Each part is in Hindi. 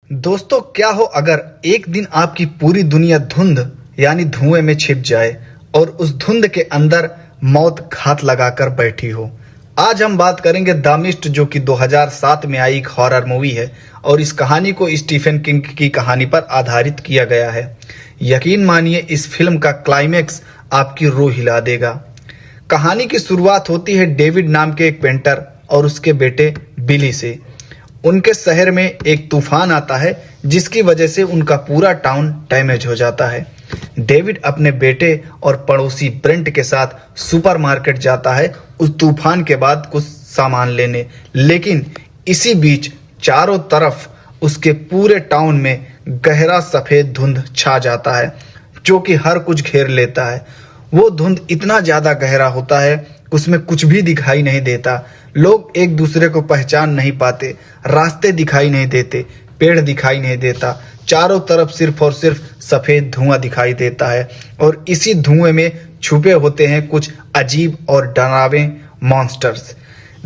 दोस्तों, क्या हो अगर एक दिन आपकी पूरी दुनिया धुंध यानी धुएं में छिप जाए और उस धुंध के अंदर मौत घात लगाकर बैठी हो। आज हम बात करेंगे द मिस्ट, जो कि 2007 में आई एक हॉरर मूवी है और इस कहानी को स्टीफन किंग की कहानी पर आधारित किया गया है। यकीन मानिए, इस फिल्म का क्लाइमेक्स आपकी रूह हिला देगा। कहानी की शुरुआत होती है डेविड नाम के एक पेंटर और उसके बेटे बिली से। उनके शहर में एक तूफान आता है जिसकी वजह से उनका पूरा टाउन डैमेज हो जाता है। डेविड अपने बेटे और पड़ोसी ब्रेंट के साथ सुपरमार्केट जाता है उस तूफान के बाद कुछ सामान लेने, लेकिन इसी बीच चारों तरफ उसके पूरे टाउन में गहरा सफेद धुंध छा जाता है जो कि हर कुछ घेर लेता है। वो धुंध इतना ज्यादा गहरा होता है उसमें कुछ भी दिखाई नहीं देता। लोग एक दूसरे को पहचान नहीं पाते, रास्ते दिखाई नहीं देते, पेड़ दिखाई नहीं देता, चारों तरफ सिर्फ और सिर्फ सफेद धुआं दिखाई देता है और इसी धुएं में छुपे होते हैं कुछ अजीब और डरावने मॉन्स्टर्स।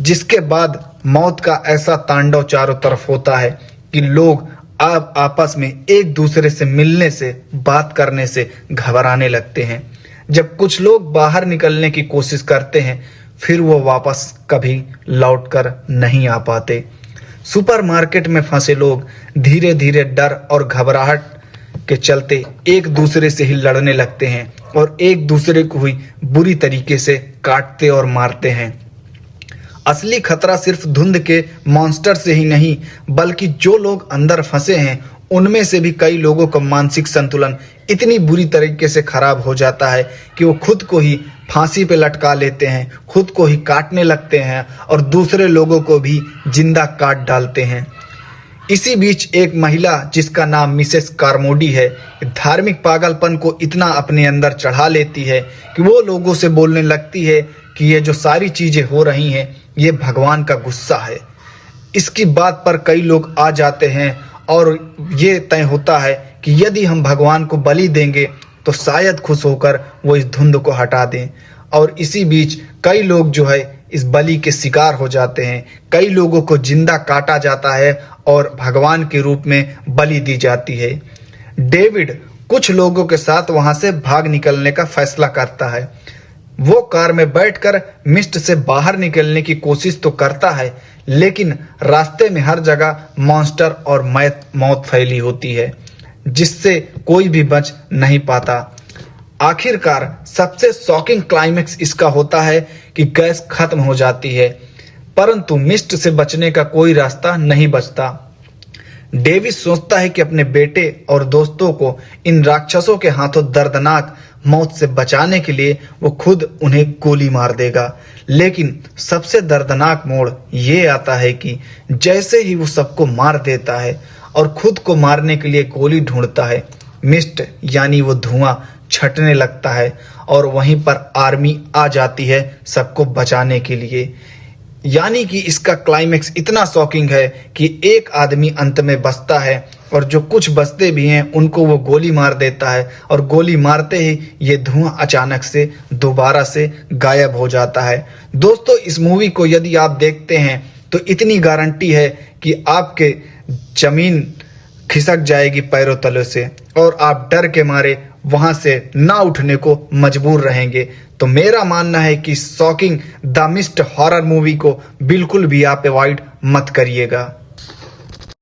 जिसके बाद मौत का ऐसा तांडव चारों तरफ होता है कि लोग अब आपस में एक दूसरे से मिलने से, बात करने से घबराने लगते हैं। जब कुछ लोग बाहर निकलने की कोशिश करते हैं फिर वो वापस कभी लौटकर नहीं आ पाते। सुपरमार्केट में फंसे लोग धीरे धीरे डर और घबराहट के चलते एक दूसरे से ही लड़ने लगते हैं और एक दूसरे को ही बुरी तरीके से काटते और मारते हैं। असली खतरा सिर्फ धुंध के मॉन्स्टर से ही नहीं बल्कि जो लोग अंदर फंसे हैं उनमें से भी कई लोगों का मानसिक संतुलन इतनी बुरी तरीके से खराब हो जाता है कि वो खुद को ही फांसी पे लटका लेते हैं, खुद को ही काटने लगते हैं और दूसरे लोगों को भी जिंदा काट डालते हैं। इसी बीच एक महिला जिसका नाम मिसेस कार्मोडी है, धार्मिक पागलपन को इतना अपने अंदर चढ़ा लेती है कि वो लोगों से बोलने लगती है कि ये जो सारी चीजें हो रही हैं ये भगवान का गुस्सा है। इसकी बात पर कई लोग आ जाते हैं और ये तय होता है कि यदि हम भगवान को बलि देंगे तो शायद खुश होकर वो इस धुंध को हटा दें। और इसी बीच कई लोग जो है इस बलि के शिकार हो जाते हैं। कई लोगों को जिंदा काटा जाता है और भगवान के रूप में बलि दी जाती है। डेविड कुछ लोगों के साथ वहां से भाग निकलने का फैसला करता है। वो कार में बैठकर मिस्ट से बाहर निकलने की कोशिश तो करता है, लेकिन रास्ते में हर जगह मॉन्स्टर और मौत फैली होती है जिससे कोई भी बच नहीं पाता। आखिरकार सबसे शॉकिंग क्लाइमेक्स इसका होता है कि गैस खत्म हो जाती है, परंतु मिस्ट से बचने का कोई रास्ता नहीं बचता। डेविड सोचता है कि अपने बेटे और दोस्तों को इन राक्षसों के हाथों दर्दनाक मौत से बचाने के लिए वो खुद उन्हें गोली मार देगा। लेकिन सबसे दर्दनाक मोड़ ये आता है कि जैसे ही वो सबको मार देता है और खुद को मारने के लिए गोली ढूंढता है, मिस्ट यानी वो धुआं छटने लगता है और वहीं पर आर्मी आ जाती है सबको बचाने के लिए। यानी कि इसका क्लाइमेक्स इतना शॉकिंग है कि एक आदमी अंत में बचता है और जो कुछ बचते भी हैं उनको वो गोली मार देता है और गोली मारते ही ये धुआं अचानक से दोबारा से गायब हो जाता है। दोस्तों, इस मूवी को यदि आप देखते हैं तो इतनी गारंटी है कि आपके जमीन खिसक जाएगी पैरों तले से और आप डर के मारे वहां से ना उठने को मजबूर रहेंगे। तो मेरा मानना है कि shocking the mist horror movie को बिल्कुल भी आप अवॉइड मत करिएगा।